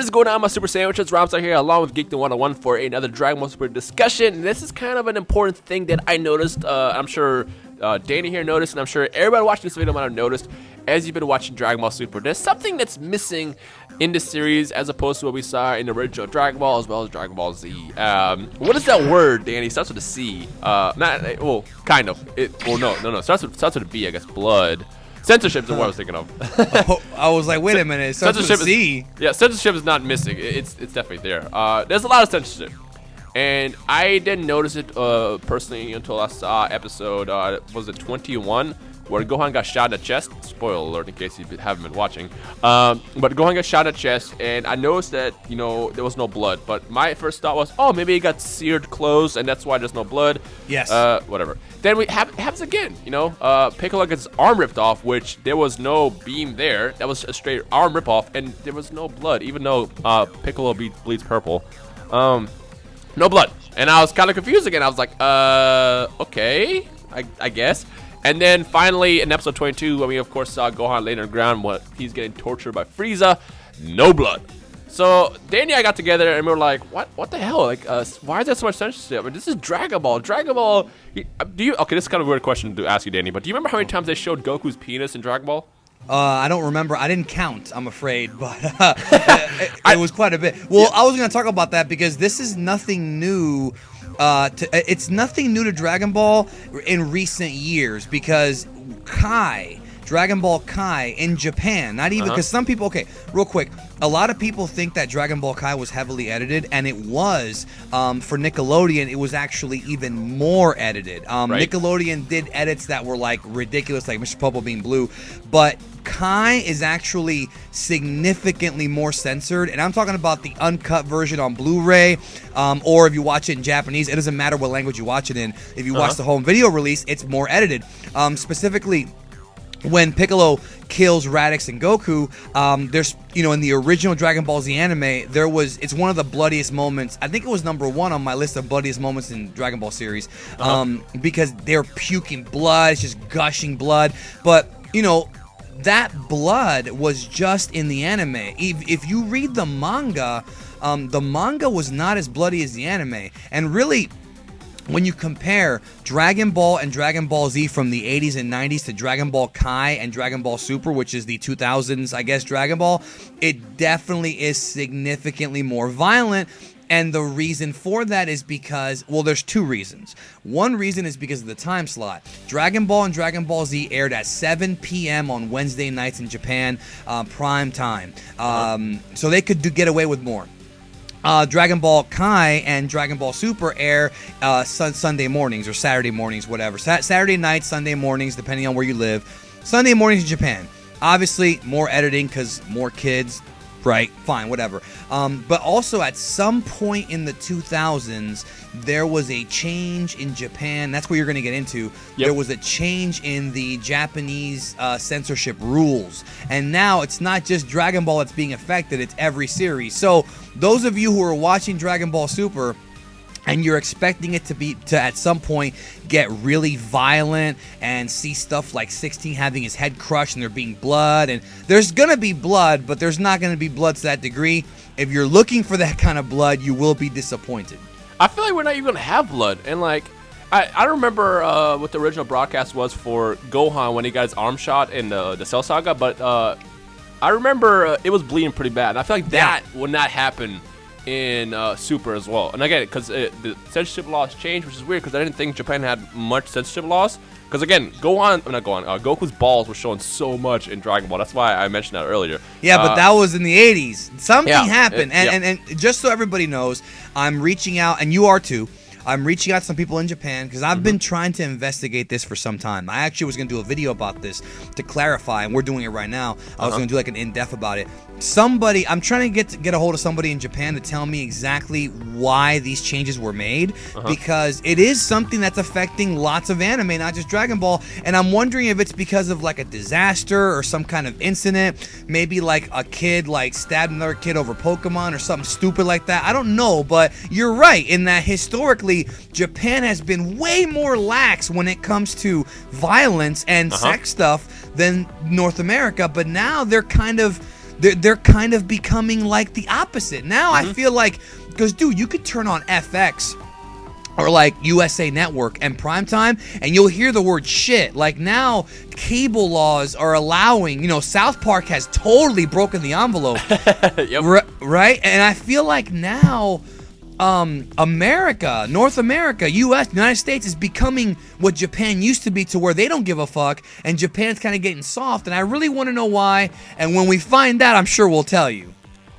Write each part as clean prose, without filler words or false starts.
What is going on, my Super Sandwiches? Rhymestyle here, along with Geek the 101 for another Dragon Ball Super discussion. And this is kind of an important thing that I noticed. I'm sure Danny here noticed, and I'm sure everybody watching this video might have noticed as you've been watching Dragon Ball Super. There's something that's missing in the series as opposed to what we saw in the original Dragon Ball as well as Dragon Ball Z. What is that word, Danny? It starts with a C. Well, kind of. No. It starts with a B, I guess. Blood. Censorship is what I was thinking of. I was like, wait a minute. It starts with a C. Censorship is not missing. It's definitely there. There's a lot of censorship. And I didn't notice it personally until I saw episode, was it 21? Where Gohan got shot in the chest. Spoiler alert in case you haven't been watching. But Gohan got shot in the chest, and I noticed that, there was no blood. But my first thought was, oh, maybe he got seared closed, and that's why there's no blood. Yes. Whatever. Then it happens again, Piccolo gets his arm ripped off, which there was no beam there. That was a straight arm rip off, and there was no blood, even though Piccolo bleeds purple. No blood. And I was kind of confused again. I was like, okay, I guess. And then finally, in episode 22, when we of course saw Gohan laying on the ground, he's getting tortured by Frieza, no blood. So Danny and I got together and we were like, what the hell? Like, why is there so much censorship? I mean, this is Dragon Ball. Dragon Ball. Okay, this is kind of a weird question to ask you, Danny, but do you remember how many times they showed Goku's penis in Dragon Ball? I don't remember. I didn't count, I'm afraid, but it was quite a bit. Well, yeah. I was going to talk about that because this is nothing new. It's nothing new to Dragon Ball in recent years because Dragon Ball Kai in Japan, not even because some people, okay, real quick, a lot of people think that Dragon Ball Kai was heavily edited, and it was. For Nickelodeon, it was actually even more edited. Right. Nickelodeon did edits that were like ridiculous, like Mr. Popo being blue, but Kai is actually significantly more censored, and I'm talking about the uncut version on Blu-ray, or if you watch it in Japanese, it doesn't matter what language you watch it in. If you watch the home video release, it's more edited. Specifically, when Piccolo kills Raditz and Goku, there's, in the original Dragon Ball Z anime, it's one of the bloodiest moments. I think it was number 1 on my list of bloodiest moments in Dragon Ball series, because they're puking blood, it's just gushing blood, but, that blood was just in the anime. If you read the manga was not as bloody as the anime. And really, when you compare Dragon Ball and Dragon Ball Z from the 80s and 90s to Dragon Ball Kai and Dragon Ball Super, which is the 2000s, I guess, Dragon Ball, it definitely is significantly more violent. And the reason for that is because, well, there's 2 reasons. One reason is because of the time slot. Dragon Ball and Dragon Ball Z aired at 7 p.m. on Wednesday nights in Japan, prime time. So they could get away with more. Dragon Ball Kai and Dragon Ball Super air Sunday mornings or Saturday mornings, whatever. Saturday nights, Sunday mornings, depending on where you live. Sunday mornings in Japan. Obviously, more editing because more kids. Right, fine, whatever. But also at some point in the 2000s, there was a change in Japan. That's what you're going to get into. Yep. There was a change in the Japanese censorship rules. And now it's not just Dragon Ball that's being affected, it's every series. So those of you who are watching Dragon Ball Super and you're expecting it to at some point get really violent and see stuff like 16 having his head crushed and there being blood, and there's gonna be blood, but there's not gonna be blood to that degree. If you're looking for that kind of blood, you will be disappointed. I feel like we're not even gonna have blood, and like I don't remember what the original broadcast was for Gohan when he got his arm shot in the Cell Saga, but I remember it was bleeding pretty bad, and I feel like that would not happen in Super as well. And again, because the censorship laws changed, which is weird because I didn't think Japan had much censorship laws. Because again, Goku's balls were showing so much in Dragon Ball. That's why I mentioned that earlier. Yeah, but that was in the 80s. Something happened. And just so everybody knows, I'm reaching out, and you are too. I'm reaching out to some people in Japan because I've been trying to investigate this for some time. I actually was going to do a video about this to clarify, and we're doing it right now. I was going to do like an in-depth about it. I'm trying to get a hold of somebody in Japan to tell me exactly why these changes were made, because it is something that's affecting lots of anime, not just Dragon Ball. And I'm wondering if it's because of like a disaster or some kind of incident, maybe like a kid like stabbed another kid over Pokemon or something stupid like that. I don't know, but you're right in that historically Japan has been way more lax when it comes to violence and sex stuff than North America, but now they're kind of they're kind of becoming like the opposite. Now I feel like, because dude, you could turn on FX or like USA Network and primetime, and you'll hear the word shit. Like now, cable laws are allowing, South Park has totally broken the envelope. Yep. Right? And I feel like now, America, North America, US, United States is becoming what Japan used to be, to where they don't give a fuck, and Japan's kind of getting soft, and I really want to know why, and when we find out, I'm sure we'll tell you.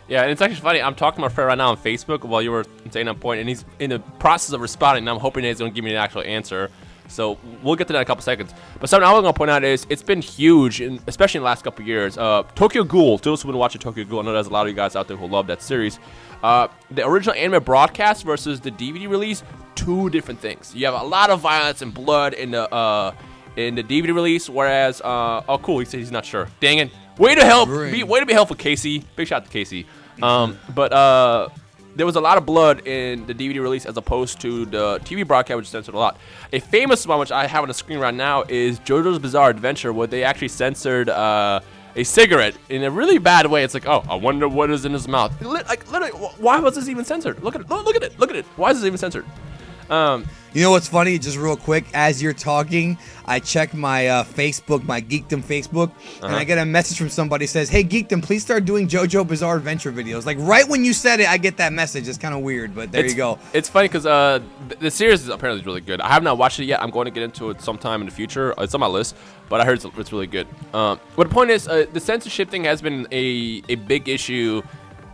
Yeah, and it's actually funny. I'm talking to my friend right now on Facebook while you were saying that point, and he's in the process of responding, and I'm hoping that he's going to give me an actual answer. So we'll get to that in a couple seconds. But something I was going to point out is it's been huge, especially in the last couple of years. Tokyo Ghoul, to those who've been watching Tokyo Ghoul, I know there's a lot of you guys out there who love that series. The original anime broadcast versus the DVD release, two different things. You have a lot of violence and blood in the DVD release, whereas, oh cool, he said he's not sure. Dang it. Way to help! Way to be helpful, Casey. Big shout out to Casey. But there was a lot of blood in the DVD release as opposed to the TV broadcast, which censored a lot. A famous one, which I have on the screen right now, is JoJo's Bizarre Adventure, where they actually censored a cigarette in a really bad way. It's like, oh, I wonder what is in his mouth. Like, literally, why was this even censored? Look at it. Why is this even censored? You know what's funny? Just real quick, as you're talking, I check my Facebook, my Geekdom Facebook, and I get a message from somebody says, "Hey, Geekdom, please start doing JoJo Bizarre Adventure videos." Like right when you said it, I get that message. It's kind of weird, but there you go. It's funny because the series is apparently really good. I have not watched it yet. I'm going to get into it sometime in the future. It's on my list, but I heard it's really good. But the point is, the censorship thing has been a big issue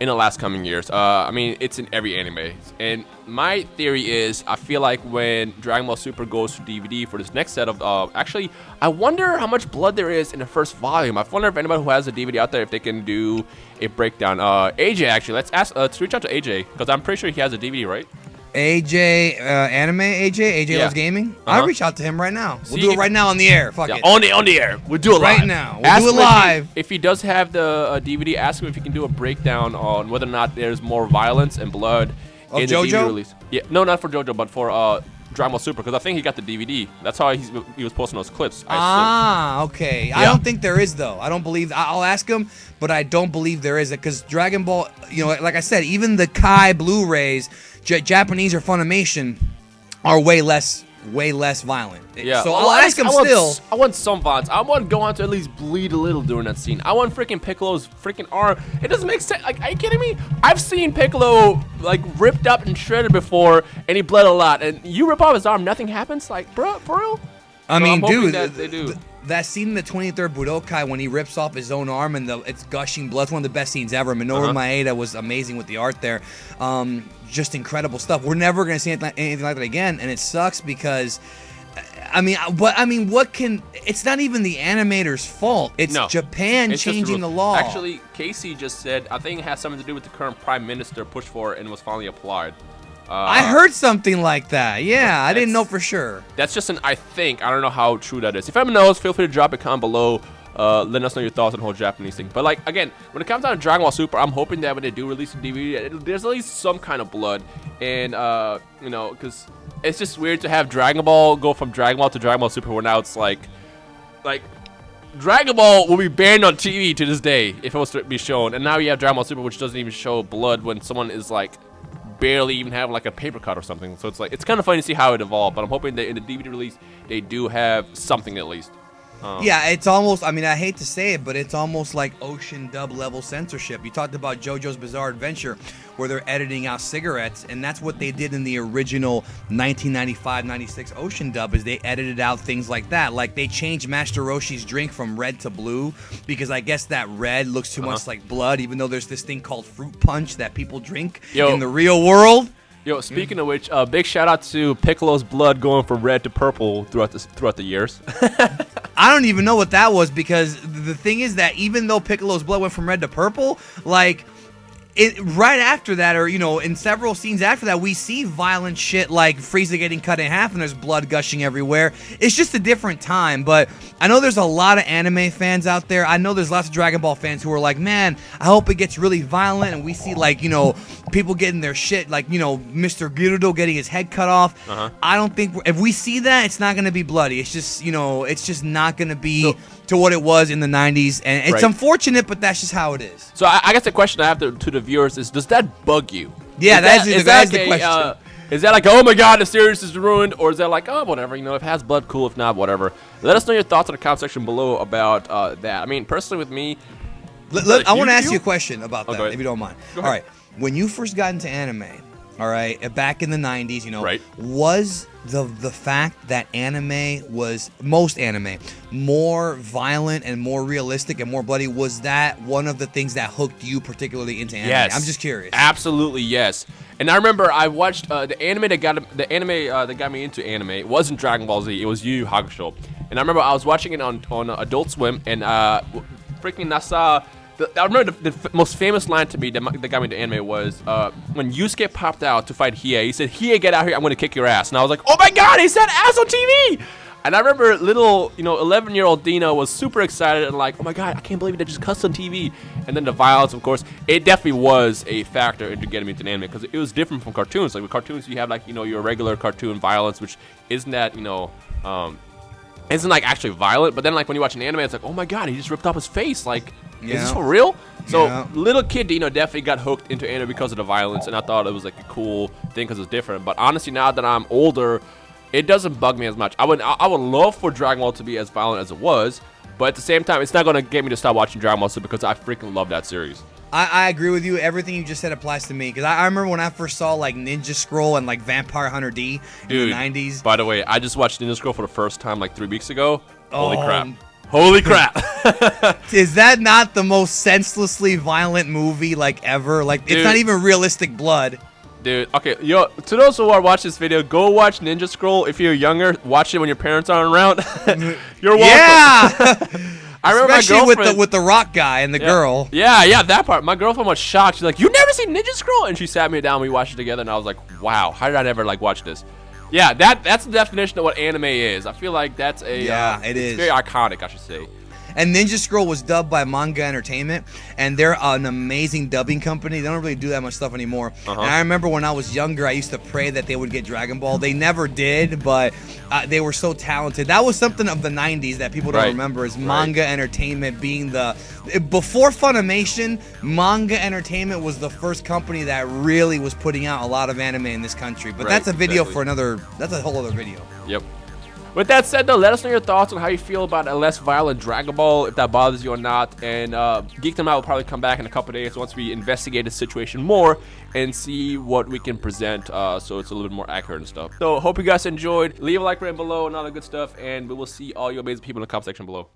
in the last coming years. I mean, it's in every anime. And my theory is, I feel like when Dragon Ball Super goes to DVD for this next set of, actually, I wonder how much blood there is in the first volume. I wonder if anybody who has a DVD out there, if they can do a breakdown. AJ, actually, let's reach out to AJ, because I'm pretty sure he has a DVD, right? AJ, anime AJ Loves Gaming. I'll reach out to him right now. We'll do it right now on the air. Fuck it. On the air. We'll do it right live. now. We'll do it live. If he does have the DVD, ask him if he can do a breakdown on whether or not there's more violence and blood in the DVD release. Yeah, no, not for JoJo, but for Dragon Ball Super, because I think he got the DVD. That's how he was posting those clips. Okay. Yeah. I don't think there is, though. I don't believe. I'll ask him, but I don't believe there is, because Dragon Ball, like I said, even the Kai Blu-rays, Japanese or Funimation, are way less violent. Yeah. So I'll ask him still. I want some violence. I want Gohan to at least bleed a little during that scene. I want freaking Piccolo's freaking arm. It doesn't make sense. Like, are you kidding me? I've seen Piccolo like ripped up and shredded before, and he bled a lot. And you rip off his arm, nothing happens. Like, bro, for real? I mean, dude, they do. That scene in the 23rd Budokai when he rips off his own arm and it's gushing blood, it's one of the best scenes ever. Minoru Maeda was amazing with the art there. Just incredible stuff. We're never going to see anything like that again, and it sucks because, it's not even the animator's fault. It's Japan changing the law. Actually, Casey just said, I think it has something to do with the current prime minister pushed for it and was finally applied. I heard something like that. Yeah, I didn't know for sure. That's just I think. I don't know how true that is. If anyone knows, feel free to drop a comment below. Let us know your thoughts on the whole Japanese thing. But like, again, when it comes down to Dragon Ball Super, I'm hoping that when they do release a DVD, there's at least some kind of blood. And, because it's just weird to have Dragon Ball go from Dragon Ball to Dragon Ball Super, where now it's like Dragon Ball will be banned on TV to this day if it was to be shown. And now you have Dragon Ball Super, which doesn't even show blood when someone is like barely even have like a paper cut or something. So it's kind of funny to see how it evolved, but I'm hoping that in the DVD release they do have something at least. Yeah, it's almost, I hate to say it, but it's almost like Ocean Dub level censorship. You talked about JoJo's Bizarre Adventure, where they're editing out cigarettes, and that's what they did in the original 1995-96 Ocean Dub, is they edited out things like that. Like, they changed Master Roshi's drink from red to blue, because I guess that red looks too much like blood, even though there's this thing called fruit punch that people drink in the real world. Yo, speaking of which, big shout out to Piccolo's blood going from red to purple throughout the years. I don't even know what that was, because the thing is that even though Piccolo's blood went from red to purple, like, right after that, or in several scenes after that, we see violent shit like Frieza getting cut in half and there's blood gushing everywhere. It's just a different time. But I know there's a lot of anime fans out there. I know there's lots of Dragon Ball fans who are like, man, I hope it gets really violent, and we see like people getting their shit, like Mr. Gyudo getting his head cut off. I don't think if we see that, it's not gonna be bloody. It's just it's just not gonna be to what it was in the 90s, and it's unfortunate, but that's just how it is. So I guess the question I have to the viewers is, does that bug you? Yeah, that's the question. Is that like, oh my god, the series is ruined, or is that like, oh, whatever, if it has blood, cool, if not, whatever. Let us know your thoughts in the comment section below about that. I mean, personally with me, I want to ask you a question about that, if you don't mind. All right, when you first got into anime, all right, back in the 90s, was the fact that most anime more violent and more realistic and more bloody, was that one of the things that hooked you particularly into anime? Yes. I'm just curious. Absolutely, yes. And I remember I watched the anime that got me into anime. It wasn't Dragon Ball Z, it was Yu Yu Hakusho. And I remember I was watching it on Adult Swim, and freaking Nasa. I remember the most famous line to me that got me into anime was when Yusuke popped out to fight Hiei. He said, "Hiei, get out here! I'm going to kick your ass." And I was like, "Oh my god, he said ass on TV!" And I remember little, 11-year-old Dino was super excited and like, "Oh my god, I can't believe they just cussed on TV." And then the violence, of course, it definitely was a factor into getting me into anime because it was different from cartoons. Like with cartoons, you have like your regular cartoon violence, which isn't that isn't like actually violent. But then like when you watch an anime, it's like, "Oh my god, he just ripped off his face!" Like. Is this for real? So little kid Dino definitely got hooked into anime because of the violence, and I thought it was like a cool thing because it's different. But honestly, now that I'm older, it doesn't bug me as much. I would love for Dragon Ball to be as violent as it was, but at the same time, it's not gonna get me to stop watching Dragon Ball Z because I freaking love that series. I agree with you. Everything you just said applies to me because I remember when I first saw like Ninja Scroll and like Vampire Hunter D in the 90s. By the way, I just watched Ninja Scroll for the first time like 3 weeks ago. Holy crap. Holy crap. Is that not the most senselessly violent movie like ever? Like, dude, it's not even realistic blood. Dude, okay, to those who are watching this video, go watch Ninja Scroll. If you're younger, watch it when your parents aren't around. You're welcome. Yeah. I remember especially my girlfriend, with the rock guy and the girl. Yeah, that part. My girlfriend was shocked. She's like, "You never seen Ninja Scroll?" And she sat me down. We watched it together, and I was like, "Wow, how did I never like watch this?" Yeah, that's the definition of what anime is. I feel like that's a it is very iconic, I should say. And Ninja Scroll was dubbed by Manga Entertainment, and they're an amazing dubbing company. They don't really do that much stuff anymore. And I remember when I was younger, I used to pray that they would get Dragon Ball. They never did, but they were so talented. That was something of the 90s that people don't remember, is Manga Entertainment being before Funimation, Manga Entertainment was the first company that really was putting out a lot of anime in this country. But that's a video for that's a whole other video. Yep. With that said, though, let us know your thoughts on how you feel about a less violent Dragon Ball, if that bothers you or not. And Geek Them Out will probably come back in a couple days once we investigate the situation more and see what we can present so it's a little bit more accurate and stuff. So, hope you guys enjoyed. Leave a like button below and all that good stuff. And we will see all you amazing people in the comment section below.